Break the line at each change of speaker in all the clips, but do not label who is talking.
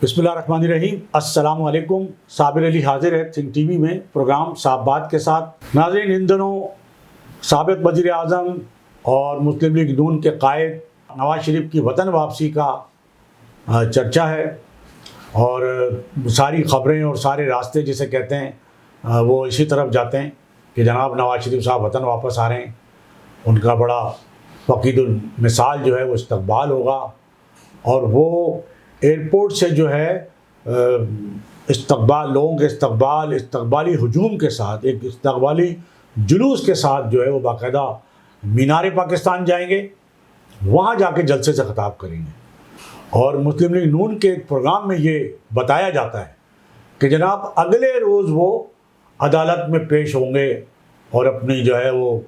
بسم اللہ الرحمن الرحیم۔ السلام علیکم۔ صابر علی حاضر ہے تھنک ٹی وی میں پروگرام صاحب بات کے ساتھ۔ ناظرین، ان دنوں سابق وزیر اعظم اور مسلم لیگ نون کے قائد نواز شریف کی وطن واپسی کا چرچا ہے، اور ساری خبریں اور سارے راستے جسے کہتے ہیں وہ اسی طرف جاتے ہیں کہ جناب نواز شریف صاحب وطن واپس آ رہے ہیں۔ ان کا بڑا فقید المثال جو ہے وہ استقبال ہوگا، اور وہ ایئرپورٹ سے جو ہے استقبال، لوگوں کے استقبالی ہجوم کے ساتھ، ایک استقبالی جلوس کے ساتھ جو ہے وہ باقاعدہ مینار پاکستان جائیں گے، وہاں جا کے جلسے سے خطاب کریں گے۔ اور مسلم لیگ نون کے ایک پروگرام میں یہ بتایا جاتا ہے کہ جناب اگلے روز وہ عدالت میں پیش ہوں گے اور اپنی جو ہے وہ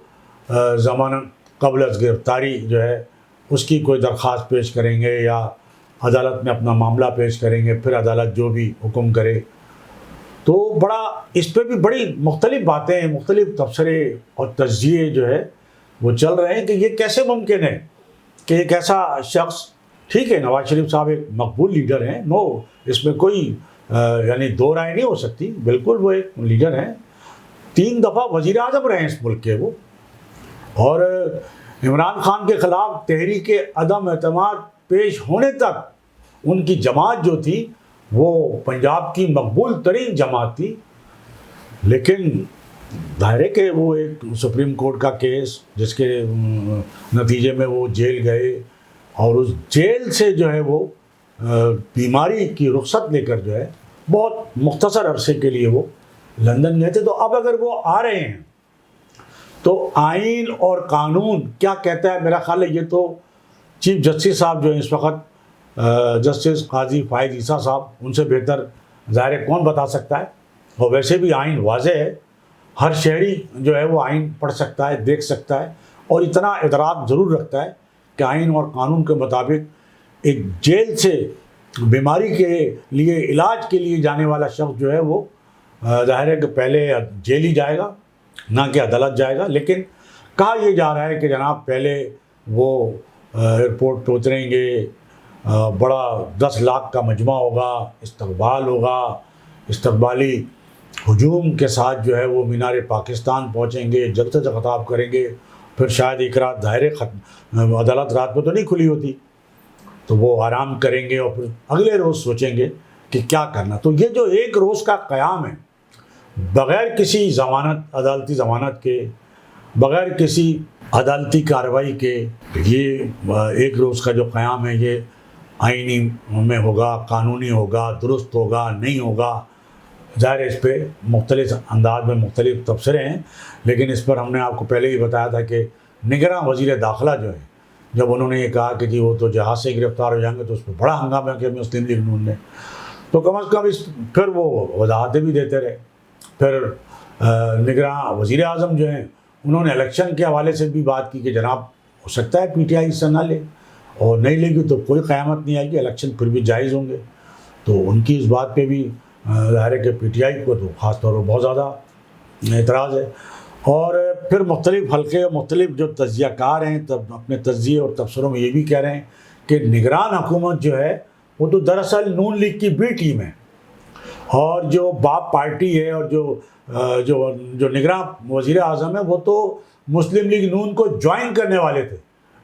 ضمانت قبل از گرفتاری جو ہے اس کی کوئی درخواست پیش کریں گے، یا عدالت میں اپنا معاملہ پیش کریں گے، پھر عدالت جو بھی حکم کرے۔ تو بڑا اس پہ بھی بڑی مختلف باتیں، مختلف تبصرے اور تجزیے جو ہے وہ چل رہے ہیں کہ یہ کیسے ممکن ہے کہ ایک ایسا شخص، ٹھیک ہے نواز شریف صاحب ایک مقبول لیڈر ہیں، نو اس میں کوئی یعنی دو رائے نہیں ہو سکتی، بالکل وہ ایک لیڈر ہیں، 3 دفعہ وزیر اعظم رہے ہیں اس ملک کے وہ، اور عمران خان کے خلاف تحریک عدم اعتماد پیش ہونے تک ان کی جماعت جو تھی وہ پنجاب کی مقبول ترین جماعت تھی۔ لیکن ظاہر ہے کہ وہ ایک سپریم کورٹ کا کیس جس کے نتیجے میں وہ جیل گئے، اور اس جیل سے جو ہے وہ بیماری کی رخصت لے کر جو ہے بہت مختصر عرصے کے لیے وہ لندن گئے تھے۔ تو اب اگر وہ آ رہے ہیں تو آئین اور قانون کیا کہتا ہے؟ میرا خیال ہے یہ تو چیف جسٹس صاحب جو ہیں اس وقت، جسٹس قاضی فائز عیسیٰ صاحب، ان سے بہتر ظاہر ہے کون بتا سکتا ہے۔ اور ویسے بھی آئین واضح ہے، ہر شہری جو ہے وہ آئین پڑھ سکتا ہے، دیکھ سکتا ہے، اور اتنا ادراک ضرور رکھتا ہے کہ آئین اور قانون کے مطابق ایک جیل سے بیماری کے لیے، علاج کے لیے جانے والا شخص جو ہے وہ ظاہر ہے کہ پہلے جیل ہی جائے گا، نہ کہ عدالت جائے گا۔ لیکن کہا یہ جا رہا ہے کہ جناب پہلے وہ ایئرپورٹ پہ اتریں گے، بڑا 10 لاکھ کا مجمع ہوگا، استقبال ہوگا، استقبالی ہجوم کے ساتھ جو ہے وہ مینار پاکستان پہنچیں گے، جلسے سے خطاب کریں گے، پھر شاید ایک رات ظاہر عدالت رات میں تو نہیں کھلی ہوتی، تو وہ آرام کریں گے اور پھر اگلے روز سوچیں گے کہ کیا کرنا۔ تو یہ جو ایک روز کا قیام ہے بغیر کسی ضمانت، عدالتی ضمانت کے، بغیر کسی عدالتی کارروائی کے، یہ ایک روز کا جو قیام ہے یہ آئینی میں ہوگا، قانونی ہوگا، درست ہوگا، نہیں ہوگا؟ ظاہر ہے اس پہ مختلف انداز میں مختلف تبصرے ہیں، لیکن اس پر ہم نے آپ کو پہلے ہی بتایا تھا کہ نگراں وزیر داخلہ جو ہے، جب انہوں نے یہ کہا کہ جی وہ تو جہاز سے گرفتار ہو جائیں گے، تو اس پہ بڑا ہنگامہ کیا مسلم لیگ نون نے، تو کم از کم پھر وہ وضاحتیں بھی دیتے رہے۔ پھر نگراں وزیر اعظم جو ہیں انہوں نے الیکشن کے حوالے سے بھی بات کی کہ جناب ہو سکتا ہے پی ٹی آئی حصہ نہ لے، اور نہیں لے گی تو کوئی قیامت نہیں آئے گی، الیکشن پھر بھی جائز ہوں گے۔ تو ان کی اس بات پہ بھی ظاہر ہے کہ پی ٹی آئی کو تو خاص طور پر بہت زیادہ اعتراض ہے۔ اور پھر مختلف حلقے، مختلف جو تجزیہ کار ہیں تب اپنے تجزیے اور تبصروں میں یہ بھی کہہ رہے ہیں کہ نگران حکومت جو ہے وہ تو دراصل نون لیگ کی بی ٹیم ہے، اور جو باپ پارٹی ہے، اور جو نگراں وزیر اعظم ہے وہ تو مسلم لیگ نون کو جوائن کرنے والے تھے،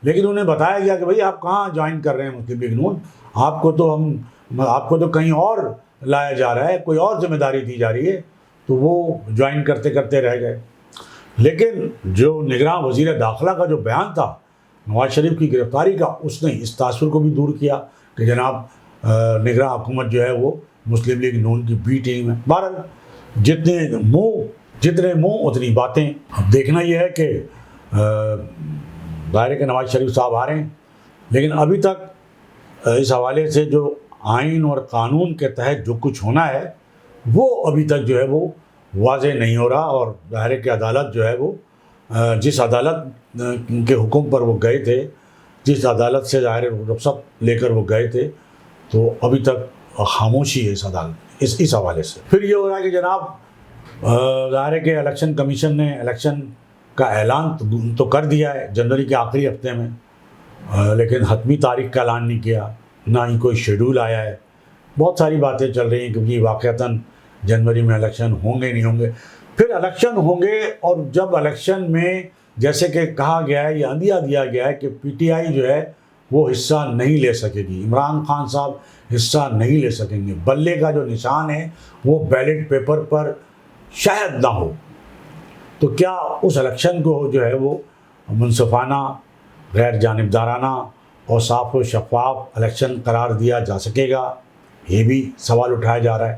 لیکن انہیں بتایا گیا کہ بھئی آپ کہاں جوائن کر رہے ہیں مسلم لیگ نون، آپ کو تو کہیں اور لایا جا رہا ہے، کوئی اور ذمہ داری دی جا رہی ہے، تو وہ جوائن کرتے کرتے رہ گئے۔ لیکن جو نگراں وزیر داخلہ کا جو بیان تھا نواز شریف کی گرفتاری کا، اس نے اس تاثر کو بھی دور کیا کہ جناب نگراں حکومت جو ہے وہ مسلم لیگ نون کی بی ٹیم ہے۔ بہرحال جتنے منہ اتنی باتیں۔ اب دیکھنا یہ ہے کہ ظاہر ہے کہ نواز شریف صاحب آ رہے ہیں، لیکن ابھی تک اس حوالے سے جو آئین اور قانون کے تحت جو کچھ ہونا ہے وہ ابھی تک جو ہے وہ واضح نہیں ہو رہا، اور ظاہر ہے کہ عدالت جو ہے وہ جس عدالت کے حکم پر وہ گئے تھے، جس عدالت سے ظاہر رخصت لے کر وہ گئے تھے، تو ابھی تک خاموشی ہے اس عدالت اس حوالے سے۔ پھر یہ ہو رہا ہے کہ جناب ظاہر ہے کہ الیکشن کمیشن نے الیکشن کا اعلان تو کر دیا ہے جنوری کے آخری ہفتے میں، لیکن حتمی تاریخ کا اعلان نہیں کیا، نہ ہی کوئی شیڈول آیا ہے بہت ساری باتیں چل رہی ہیں کیونکہ واقعتاً جنوری میں الیکشن ہوں گے نہیں ہوں گے. پھر الیکشن ہوں گے اور جب الیکشن میں جیسے کہ کہا گیا ہے یا عندیہ دیا گیا ہے کہ پی ٹی آئی جو ہے وہ حصہ نہیں لے سکے گی, عمران خان صاحب حصہ نہیں لے سکیں گے, بلے کا جو نشان ہے وہ بیلٹ پیپر پر شاید نہ ہو, تو کیا اس الیکشن کو جو ہے وہ منصفانہ, غیر جانبدارانہ اور صاف و شفاف الیکشن قرار دیا جا سکے گا؟ یہ بھی سوال اٹھایا جا رہا ہے.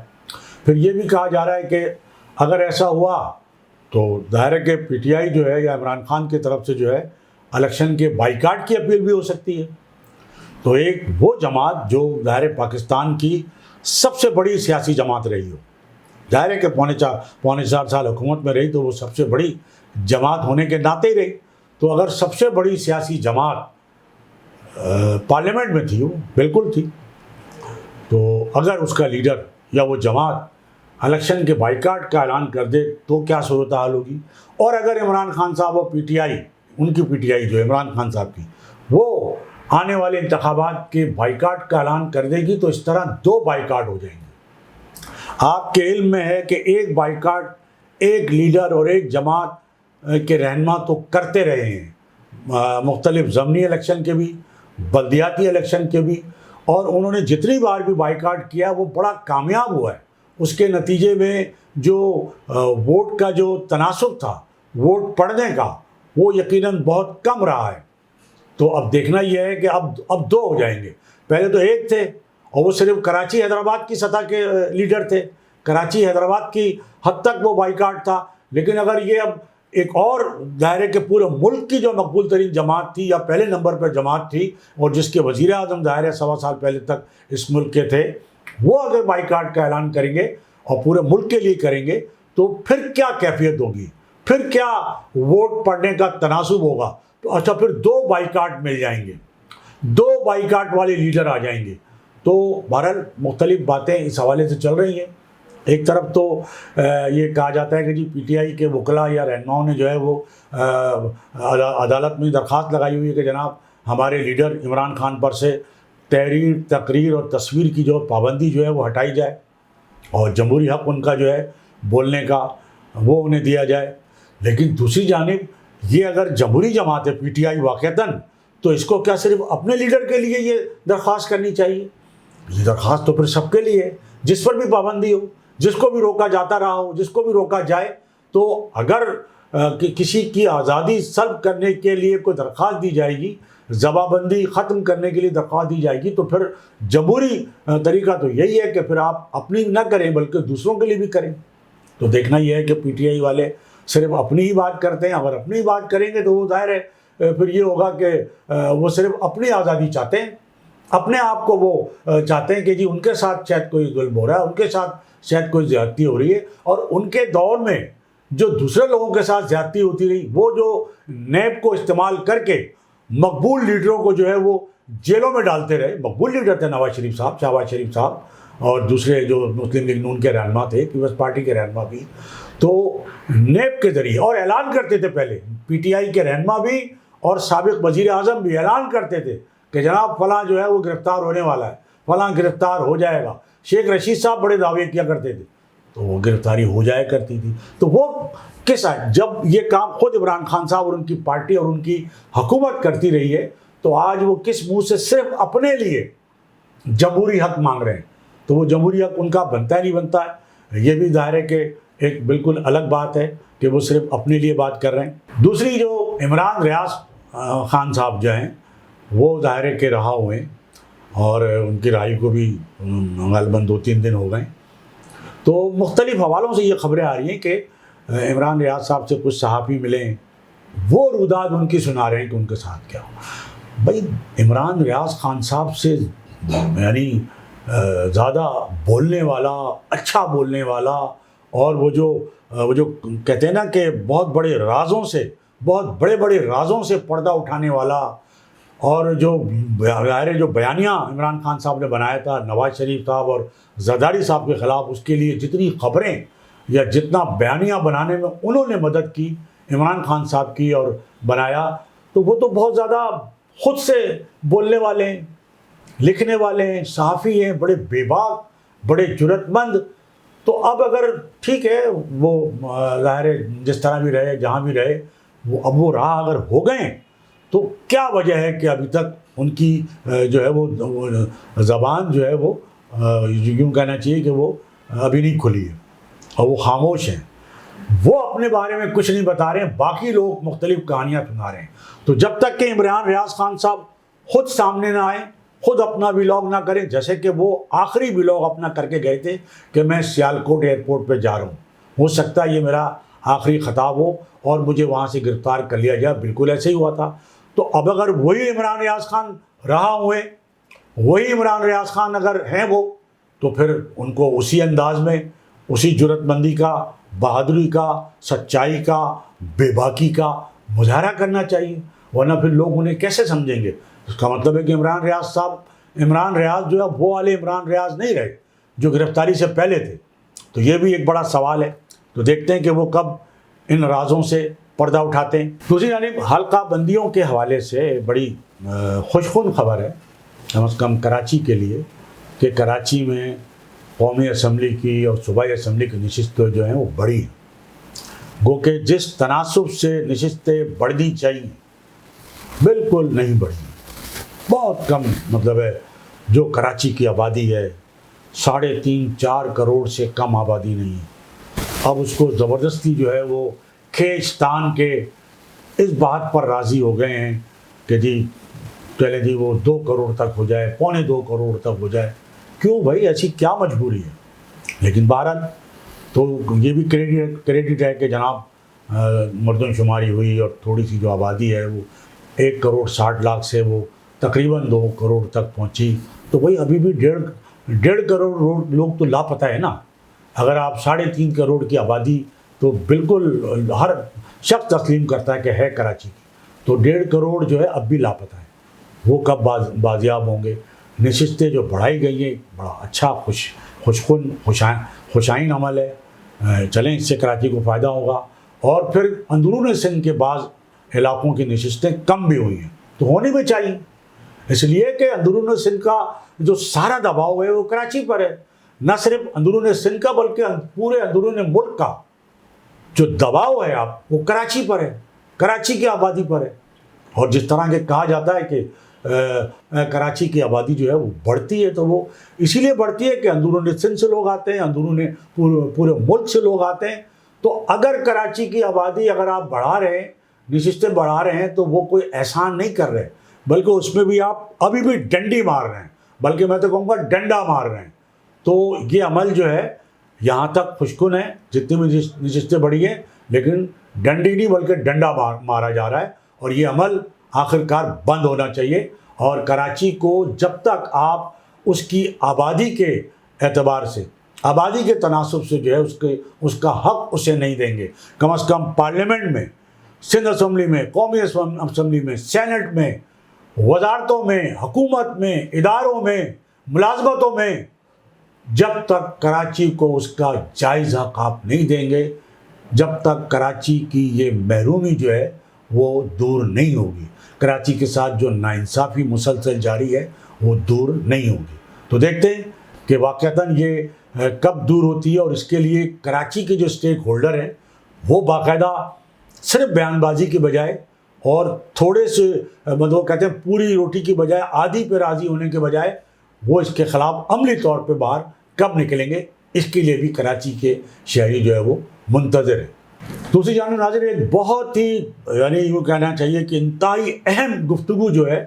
پھر یہ بھی کہا جا رہا ہے کہ اگر ایسا ہوا تو ظاہر ہے کہ پی ٹی آئی جو ہے یا عمران خان کی طرف سے جو ہے الیکشن کے بائیکاٹ کی اپیل بھی ہو سکتی ہے. تو ایک وہ جماعت جو ظاہر پاکستان کی سب سے بڑی سیاسی جماعت رہی ہو, ظاہر ہے کہ پونے چار سال حکومت میں رہی تو وہ سب سے بڑی جماعت ہونے کے ناطے ہی رہی. تو اگر سب سے بڑی سیاسی جماعت پارلیمنٹ میں تھی, وہ بالکل تھی, تو اگر اس کا لیڈر یا وہ جماعت الیکشن کے بائیکاٹ کا اعلان کر دے تو کیا صورتحال ہوگی؟ اور اگر عمران خان صاحب اور پی ٹی آئی, ان کی پی ٹی آئی جو عمران خان صاحب کی, وہ آنے والے انتخابات کے بائیکاٹ کا اعلان کر دے گی تو اس طرح 2 بائیکاٹ ہو جائیں گے. آپ کے علم میں ہے کہ ایک بائیکاٹ ایک لیڈر اور ایک جماعت کے رہنما تو کرتے رہے ہیں, مختلف ضمنی الیکشن کے بھی, بلدیاتی الیکشن کے بھی, اور انہوں نے جتنی بار بھی بائیکاٹ کیا وہ بڑا کامیاب ہوا ہے. اس کے نتیجے میں جو ووٹ کا جو تناسب تھا, ووٹ پڑنے کا, وہ یقیناً بہت کم رہا ہے. تو اب دیکھنا یہ ہے کہ اب 2 ہو جائیں گے. پہلے تو 1 تھے اور وہ صرف کراچی حیدرآباد کی سطح کے لیڈر تھے, کراچی حیدرآباد کی حد تک وہ بائیکاٹ تھا. لیکن اگر یہ اب ایک اور دائرے کے پورے ملک کی جو مقبول ترین جماعت تھی یا پہلے نمبر پر جماعت تھی اور جس کے وزیر اعظم دائرے 1.25 سال پہلے تک اس ملک کے تھے, وہ اگر بائیکاٹ کا اعلان کریں گے اور پورے ملک کے لیے کریں گے تو پھر کیا کیفیت ہوگی, پھر کیا ووٹ پڑنے کا تناسب ہوگا. تو اچھا پھر 2 بائیکاٹ مل جائیں گے, 2 بائیکاٹ والے لیڈر آ جائیں گے. تو بہرحال مختلف باتیں اس حوالے سے چل رہی ہیں. ایک طرف تو یہ کہا جاتا ہے کہ جی پی ٹی آئی کے وکلاء یا رہنماؤں نے جو ہے وہ عدالت میں درخواست لگائی ہوئی ہے کہ جناب ہمارے لیڈر عمران خان پر سے تحریر, تقریر اور تصویر کی جو پابندی جو ہے وہ ہٹائی جائے اور جمہوری حق ان کا جو ہے بولنے کا وہ انہیں دیا جائے. لیکن دوسری جانب یہ اگر جمہوری جماعت ہے پی ٹی آئی واقعتاً, تو اس کو کیا صرف اپنے لیڈر کے لیے یہ درخواست کرنی چاہیے؟ یہ درخواست تو پھر سب کے لیے ہے, جس پر بھی پابندی ہو, جس کو بھی روکا جاتا رہا ہو, جس کو بھی روکا جائے. تو اگر کسی کی آزادی سلب کرنے کے لیے کوئی درخواست دی جائے گی, زبان بندی ختم کرنے کے لیے درخواست دی جائے گی, تو پھر جمہوری طریقہ تو یہی ہے کہ پھر آپ اپنی نہ کریں بلکہ دوسروں کے لیے بھی کریں. تو دیکھنا یہ ہے کہ پی ٹی آئی والے صرف اپنی ہی بات کرتے ہیں. اگر اپنی ہی بات کریں گے تو وہ ظاہر ہے پھر یہ ہوگا کہ وہ صرف اپنی آزادی چاہتے ہیں, اپنے آپ کو وہ چاہتے ہیں کہ جی ان کے ساتھ شاید کوئی ظلم ہو رہا ہے, ان کے ساتھ شاید کوئی زیادتی ہو رہی ہے. اور ان کے دور میں جو دوسرے لوگوں کے ساتھ زیادتی ہوتی رہی, وہ جو نیب کو استعمال کر کے مقبول لیڈروں کو جو ہے وہ جیلوں میں ڈالتے رہے. مقبول لیڈر تھے نواز شریف صاحب, شہباز شریف صاحب, اور دوسرے جو مسلم لیگ نون کے رہنما تھے, پیپلز پارٹی کے رہنما بھی. تو نیب کے ذریعے اور اعلان کرتے تھے, پہلے پی ٹی آئی کے رہنما بھی اور سابق وزیر اعظم بھی اعلان کرتے تھے کہ جناب فلاں جو ہے وہ گرفتار ہونے والا ہے, فلاں گرفتار ہو جائے گا. شیخ رشید صاحب بڑے دعوے کیا کرتے تھے تو وہ گرفتاری ہو جایا کرتی تھی. تو وہ کس ہے, جب یہ کام خود عمران خان صاحب اور ان کی پارٹی اور ان کی حکومت کرتی رہی ہے, تو آج وہ کس منہ سے صرف اپنے لیے جمہوری حق مانگ رہے ہیں. تو وہ جمہوری حق ان کا بنتا ہی نہیں بنتا ہے. یہ بھی ظاہر ہے کہ ایک بالکل الگ بات ہے کہ وہ صرف اپنے لیے بات کر رہے ہیں. دوسری جو عمران ریاض خان صاحب جو ہیں وہ ظاہر ہے کہ رہا ہوئے ہیں اور ان کی رہائی کو بھی غالباً 2-3 دن ہو گئے. تو مختلف حوالوں سے یہ خبریں آ رہی ہیں کہ عمران ریاض صاحب سے کچھ صحافی ملے, وہ روداد ان کی سنا رہے ہیں کہ ان کے ساتھ کیا ہو. بھائی عمران ریاض خان صاحب سے یعنی زیادہ بولنے والا, اچھا بولنے والا, اور وہ جو کہتے ہیں نا کہ بہت بڑے بڑے رازوں سے پردہ اٹھانے والا, اور جو بیانیہ عمران خان صاحب نے بنایا تھا نواز شریف صاحب اور زرداری صاحب کے خلاف, اس کے لیے جتنی خبریں یا جتنا بیانیہ بنانے میں انہوں نے مدد کی عمران خان صاحب کی اور بنایا, تو وہ تو بہت زیادہ خود سے بولنے والے ہیں. لکھنے والے ہیں، صحافی ہیں، بڑے بے باک، بڑے جرأت مند. تو اب اگر ٹھیک ہے وہ ظاہر ہے جس طرح بھی رہے جہاں بھی رہے اب وہ راہ اگر ہو گئے تو کیا وجہ ہے کہ ابھی تک ان کی جو ہے وہ زبان جو ہے وہ یوں کہنا چاہیے کہ وہ ابھی نہیں کھلی ہے اور وہ خاموش ہیں. وہ اپنے بارے میں کچھ نہیں بتا رہے ہیں، باقی لوگ مختلف کہانیاں سنا رہے ہیں. تو جب تک کہ عمران ریاض خان صاحب خود سامنے نہ آئیں، خود اپنا ولاگ نہ کریں، جیسے کہ وہ آخری ولاگ اپنا کر کے گئے تھے کہ میں سیالکوٹ ایئرپورٹ پہ جا رہا ہوں، ہو سکتا ہے یہ میرا آخری خطاب ہو اور مجھے وہاں سے گرفتار کر لیا جائے. بالکل ایسے ہی ہوا تھا. تو اب اگر وہی عمران ریاض خان رہا ہوئے، وہی عمران ریاض خان اگر ہیں وہ، تو پھر ان کو اسی انداز میں، اسی جرأت مندی کا، بہادری کا، سچائی کا، بے باکی کا مظاہرہ کرنا چاہیے، ورنہ پھر لوگ انہیں کیسے سمجھیں گے؟ اس کا مطلب ہے کہ عمران ریاض جو ہے وہ والے عمران ریاض نہیں رہے جو گرفتاری سے پہلے تھے. تو یہ بھی ایک بڑا سوال ہے. تو دیکھتے ہیں کہ وہ کب ان رازوں سے پردہ اٹھاتے ہیں. دوسری جانب حلقہ بندیوں کے حوالے سے بڑی خوشخن خبر ہے کم از کم کراچی کے لیے کہ کراچی میں قومی اسمبلی کی اور صوبائی اسمبلی کی نشستیں جو ہیں وہ بڑی ہیں. گو کہ جس تناسب سے نشستیں بڑھنی چاہیے بالکل نہیں بڑھی، بہت کم. مطلب ہے جو کراچی کی آبادی ہے 3.5-4 کروڑ سے کم آبادی نہیں ہے. اب اس کو زبردستی جو ہے وہ کھینچ کے اس بات پر راضی ہو گئے ہیں کہ جی چلے جی وہ 2 کروڑ تک ہو جائے، 2.25 کروڑ تک ہو جائے. کیوں بھائی، ایسی کیا مجبوری ہے؟ لیکن بہرحال تو یہ بھی کریڈٹ ہے کہ جناب مردم شماری ہوئی اور تھوڑی سی جو آبادی ہے وہ 1 کروڑ 60 لاکھ سے وہ تقریباً 2 کروڑ تک پہنچی. تو بھائی ابھی بھی 1.5 کروڑ لوگ تو لاپتہ ہے نا. اگر آپ 3.5 کروڑ کی آبادی، تو بالکل ہر شخص تسلیم کرتا ہے کہ ہے کراچی کی، تو 1.5 کروڑ جو ہے اب بھی لاپتہ ہے. وہ کب بازیاب ہوں گے؟ نشستیں جو بڑھائی گئی ہیں بڑا اچھا خوشائن عمل ہے. چلیں اس سے کراچی کو فائدہ ہوگا. اور پھر اندرون سندھ کے بعض علاقوں کی نشستیں کم بھی ہوئی ہیں تو ہونی بھی چاہیے، اس لیے کہ اندرون سندھ کا جو سارا دباؤ ہے وہ کراچی پر ہے. نہ صرف اندرون سندھ کا بلکہ پورے اندرون ملک کا جو دباؤ ہے آپ وہ کراچی پر ہے، کراچی کی آبادی پر ہے. اور جس طرح کہ کہا جاتا ہے کہ کراچی کی آبادی جو ہے وہ بڑھتی ہے، تو وہ اسی لیے بڑھتی ہے کہ اندرون سندھ سے لوگ آتے ہیں، اندرون پورے ملک سے لوگ آتے ہیں. تو اگر کراچی کی آبادی اگر آپ بڑھا رہے ہیں، نشستیں بڑھا رہے ہیں، تو وہ کوئی احسان نہیں کر رہے، بلکہ اس میں بھی آپ ابھی بھی ڈنڈی مار رہے ہیں، بلکہ میں تو کہوں گا ڈنڈا مار رہے ہیں. تو یہ عمل جو ہے یہاں تک خوشکن ہے، جتنی بھی نشستیں بڑھی ہیں، لیکن ڈنڈی نہیں بلکہ ڈنڈا مارا جا رہا ہے. اور یہ عمل آخرکار بند ہونا چاہیے. اور کراچی کو جب تک آپ اس کی آبادی کے اعتبار سے، آبادی کے تناسب سے جو ہے اس کا حق اسے نہیں دیں گے، کم از کم پارلیمنٹ میں، سندھ اسمبلی میں، قومی اسمبلی میں، سینٹ میں، وزارتوں میں، حکومت میں، اداروں میں، ملازمتوں میں، جب تک کراچی کو اس کا جائز حق آپ نہیں دیں گے، جب تک کراچی کی یہ محرومی جو ہے وہ دور نہیں ہوگی، کراچی کے ساتھ جو ناانصافی مسلسل جاری ہے وہ دور نہیں ہوگی. تو دیکھتے ہیں کہ واقعتاً یہ کب دور ہوتی ہے. اور اس کے لیے کراچی کے جو اسٹیک ہولڈر ہیں وہ باقاعدہ صرف بیان بازی کی بجائے اور تھوڑے سے مطلب کہتے ہیں پوری روٹی کی بجائے آدھی پہ راضی ہونے کے بجائے وہ اس کے خلاف عملی طور پہ باہر کب نکلیں گے، اس کے لیے بھی کراچی کے شہری جو ہے وہ منتظر ہے. دوسری جانب ناظرین، ایک بہت ہی یوں کہنا چاہیے کہ انتہائی اہم گفتگو جو ہے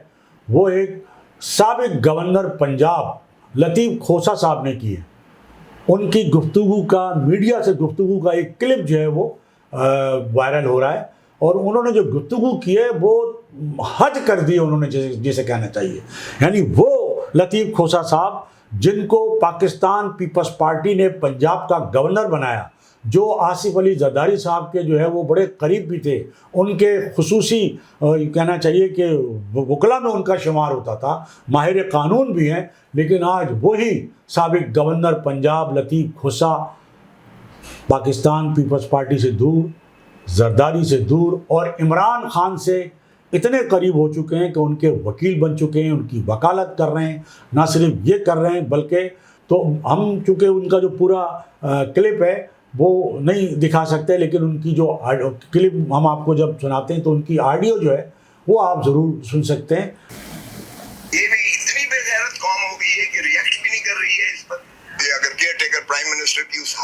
وہ ایک سابق گورنر پنجاب لطیف کھوسہ صاحب نے کی ہے. ان کی گفتگو کا، میڈیا سے گفتگو کا ایک کلپ جو ہے وہ وائرل ہو رہا ہے. اور انہوں نے جو گفتگو کی ہے وہ حد کر دی انہوں نے، جیسے کہنا چاہیے. یعنی وہ لطیف کھوسہ صاحب جن کو پاکستان پیپلز پارٹی نے پنجاب کا گورنر بنایا، جو آصف علی زرداری صاحب کے جو ہے وہ بڑے قریب بھی تھے، ان کے خصوصی کہنا چاہیے کہ وکلا میں ان کا شمار ہوتا تھا، ماہر قانون بھی ہیں، لیکن آج وہی سابق گورنر پنجاب لطیف کھوسہ پاکستان پیپلز پارٹی سے دور، زرداری سے دور اور عمران خان سے اتنے قریب ہو چکے ہیں کہ ان کے وکیل بن چکے ہیں, ان کی وکالت کر رہے ہیں. نہ صرف یہ کر رہے ہیں بلکہ تو ہم چونکہ ان کا جو پورا کلپ ہے وہ نہیں دکھا سکتے, لیکن ان کی جو کلپ ہم آپ کو جب سناتے ہیں تو ان کی آڈیو جو ہے وہ آپ ضرور سن سکتے ہیں.
یہ بھی اتنی بے غیرت قوم ہو گئی ہے کہ ریئیکٹ بھی نہیں کر رہی ہے اس پر. اگر کیئر ٹیکر پرائم منسٹر کی اس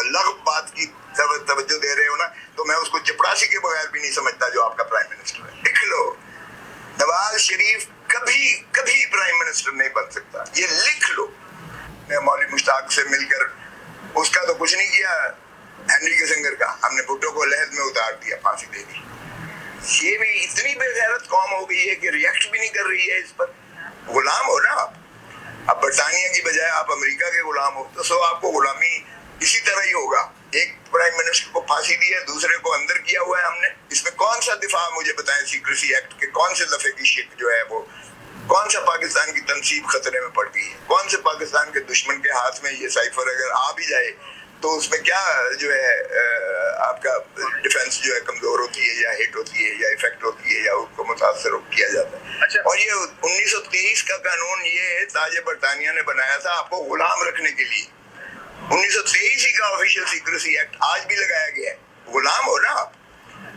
لغو بات کی توجہ دے رہے ہو نا, تو میں اس کو چپڑاسی کے بغیر بھی نہیں سمجھتا جو آپ کا پرائم منسٹر ہے. لکھ لو, نواز شریف کبھی کبھی پرائم منسٹر نہیں بن سکتا, یہ لکھ لو. میں مولوی مشتاق سے مل کر اس کا تو کچھ نہیں کیا, ہنری کسنگر کا ہم نے بھٹو کو لحد میں اتار دیا, پھانسی دے دی. یہ بھی اتنی بے غیرت قوم ہو گئی ہے کہ ریئیکٹ بھی نہیں کر رہی ہے اس پر. غلام ہو نا آپ, اب برطانیہ کی بجائے آپ امریکہ کے غلام ہو, تو سو آپ کو غلامی اسی طرح ہی ہوگا. ایک پرائم منسٹر کو پھانسی دی ہے, دوسرے کو اندر کیا ہوا ہے ہم نے. اس میں کون سا دفاع مجھے بتائیں سیکریسی ایکٹ کے کون سے دفعے کی شک جو ہے وہ, کون سا پاکستان کی تنصیب خطرے میں پڑ گئی ہے, کون سے پاکستان کے دشمن کے ہاتھ میں یہ سائفر اگر آ بھی جائے تو اس میں کیا جو ہے آپ کا ڈیفنس جو ہے کمزور ہوتی ہے یا ہٹ ہوتی ہے یا افیکٹ ہوتی ہے یا اس کو متاثر کیا جاتا ہے. اور یہ 1923 کا قانون یہ تاج برطانیہ نے بنایا تھا آپ کو غلام رکھنے کے لیے. 1923 ہی کا آفیشیل سیکریسی ایکٹ آج بھی لگایا گیا ہے. غلام ہو نا آپ,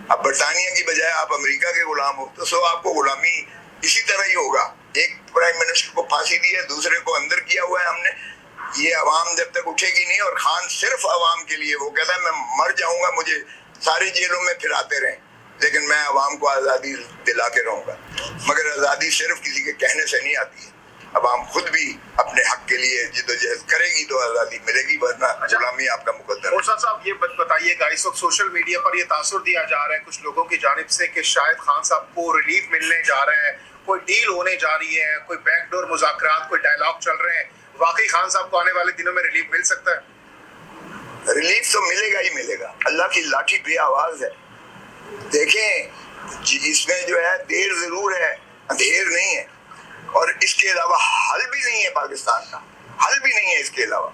اب برطانیہ کی بجائے آپ امریکہ کے غلام ہو, تو سو آپ کو غلامی اسی طرح ہی ہوگا. ایک پرائم منسٹر کو پھانسی دی ہے, دوسرے کو اندر کیا ہوا ہے ہم نے. یہ عوام جب تک اٹھے گی نہیں, اور خان صرف عوام کے لیے, وہ کہتا ہے میں مر جاؤں گا, مجھے سارے جیلوں میں پھراتے رہیں, لیکن میں عوام کو آزادی دلا کے رہوں گا. مگر آزادی صرف کسی کے کہنے سے نہیں آتی ہے, عوام خود بھی اپنے حق کے لیے جدوجہد کرے گی تو آزادی ملے گی, ورنہ غلامی آپ کا مقدر ہے.
صاحب یہ بتائیے گا, اس وقت سوشل میڈیا پر یہ تاثر دیا جا رہا ہے کچھ لوگوں کی جانب سے کہ شاید خان صاحب کو ریلیف ملنے جا رہا ہے, کوئی ڈیل ہونے جا رہی ہے, کوئی بیک ڈور مذاکرات, کوئی ڈائلاگ چل رہے ہیں. واقعی خان صاحب کو آنے والے دنوں میں ریلیف مل سکتا ہے؟
ریلیف تو ملے گا ہی ملے گا. اللہ کی لاٹھی بے آواز ہے. دیکھیں اس میں جو ہے دیر ضرور ہے, اندھیر نہیں ہے, اور اس کے علاوہ حل بھی نہیں ہے. پاکستان کا حل بھی نہیں ہے اس کے علاوہ.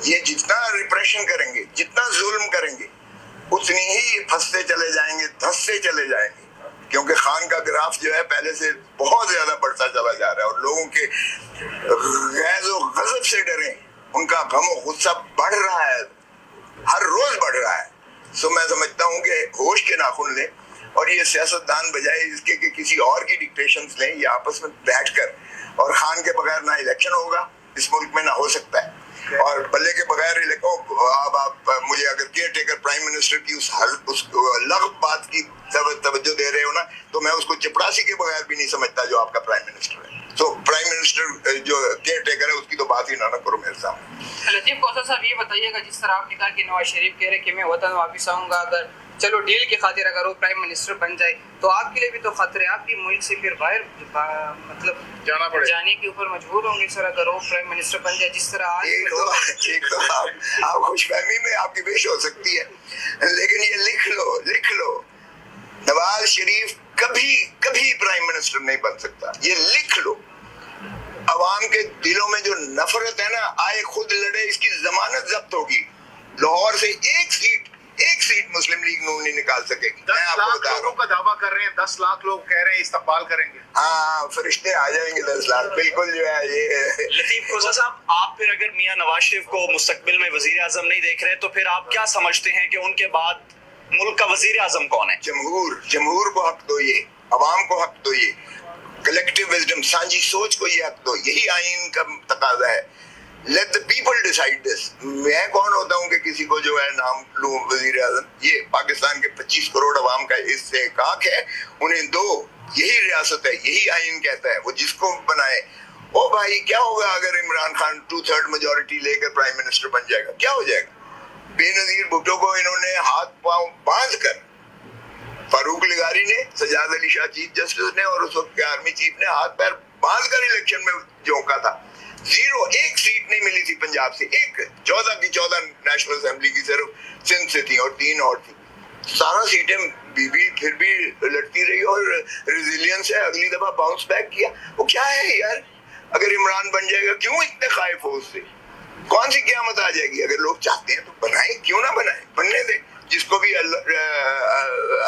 یہ جتنا ریپریشن کریں گے, جتنا ظلم کریں گے, اتنی ہی پھنستے چلے جائیں گے, دھستے چلے جائیں گے. کیونکہ خان کا گراف جو ہے پہلے سے بہت زیادہ بڑھتا چلا جا رہا ہے, اور لوگوں کے غیظ و غضب سے ڈریں, ان کا غم و غصہ بڑھ رہا ہے, ہر روز بڑھ رہا ہے. سو میں سمجھتا ہوں کہ ہوش کے ناخن لیں, اور یہ سیاستدان بجائے اس کے کہ کسی اور کی ڈکٹیشنز لیں, یہ آپس میں بیٹھ کر, اور خان کے بغیر نہ الیکشن ہوگا اس ملک میں, نہ ہو سکتا ہے, اور بلے کے بغیر اب آپ مجھے اگر کیئر ٹیکر پرائم منسٹر کی اس لغو بات کی توجہ دے رہے ہو نا, تو میں اس کو چپڑاسی کے بغیر بھی نہیں سمجھتا جو آپ کا پرائم منسٹر ہے. تو پرائم منسٹر جو کیئر ٹیکر ہے اس کی تو بات ہی نہ کرو میرے سامنے.
لطیف کوثر صاحب یہ بتائیے گا, جس طرح آپ نے کہا کہ نواز شریف کہہ رہے کہ میں وطن واپس آؤں گا, اگر چلو ڈیل کی خاطر اگر وہ پرائم منسٹر بن جائے تو آپ کے لیے بھی تو خطرے, آپ بھی ملک سے پھر باہر مطلب
جانا پڑے,
جانے کے اوپر مجبور ہوں گے سر اگر وہ پرائم منسٹر بن جائے, جس طرح
ایک تو آپ خوش فہمی میں آپ کی پیش ہو سکتی ہے, لیکن یہ لکھ لو نواز شریف کبھی کبھی پرائم منسٹر نہیں بن سکتا. یہ لکھ لو. عوام کے دلوں میں جو نفرت ہے نا, آئے خود لڑے, اس کی ضمانت ضبط ہوگی. لاہور سے ایک سیٹ مسلم لیگ نون نہیں نکال سکے گی.
10 لاکھ لوگوں کا دعویٰ کر رہے ہیں, 10 لاکھ لوگ کہہ رہے ہیں استقبال کریں گے.
ہاں, فرشتے آ جائیں گے 10 لاکھ, بالکل جو ہے یہ.
لطیف کوثر صاحب, آپ پھر اگر میاں نواز شریف کو مستقبل میں وزیر اعظم نہیں دیکھ رہے, تو پھر آپ کیا سمجھتے ہیں کہ ان کے بعد ملک کا وزیر اعظم کون ہے؟
جمہور کو حق دو, یہ عوام کو حق دو, یہ کلیکٹیو وزڈم, سانجی سوچ کو یہ حق دو. یہی آئین کا تقاضا ہے. لیٹ دا پیپل ڈیسائیڈ دس. میں کون ہوتا ہوں کہ کسی کو جو ہے نام لوں وزیر اعظم؟ یہ پاکستان کے 25 کروڑ عوام کا استحقاق ہے, انہیں دو. یہی ریاست ہے, یہی آئین کہتا ہے, وہ جس کو بنائے. او بھائی کیا ہوگا اگر عمران خان 2/3 میجورٹی لے کر پرائم منسٹر بن جائے گا؟ کیا ہو جائے گا؟ بے نظیر بھٹو کو انہوں نے ہاتھ پاؤں باندھ کر, فاروق لغاری نے, سجاد علی شاہ چیف جسٹس نے, اور اس وقت کے آرمی چیف نے ہاتھ پیر باندھ کر الیکشن میں جھونکا تھا. 0 ایک سیٹ نہیں ملی تھی پنجاب سے, ایک 14 کی 14 نیشنل اسمبلی کی صرف سندھ سے تھی, اور 3 اور تھی. سارا سیٹیں پھر بھی لڑتی رہی, اور ریزیلینس ہے, اگلی دفعہ باؤنس بیک کیا. وہ کیا ہے یار, اگر عمران بن جائے گا کیوں اتنے خائف ہو اس سے؟ کون سی قیامت آ جائے گی؟ اگر لوگ چاہتے ہیں تو بنائیں, کیوں نہ بنائیں, بننے دیں. جس کو بھی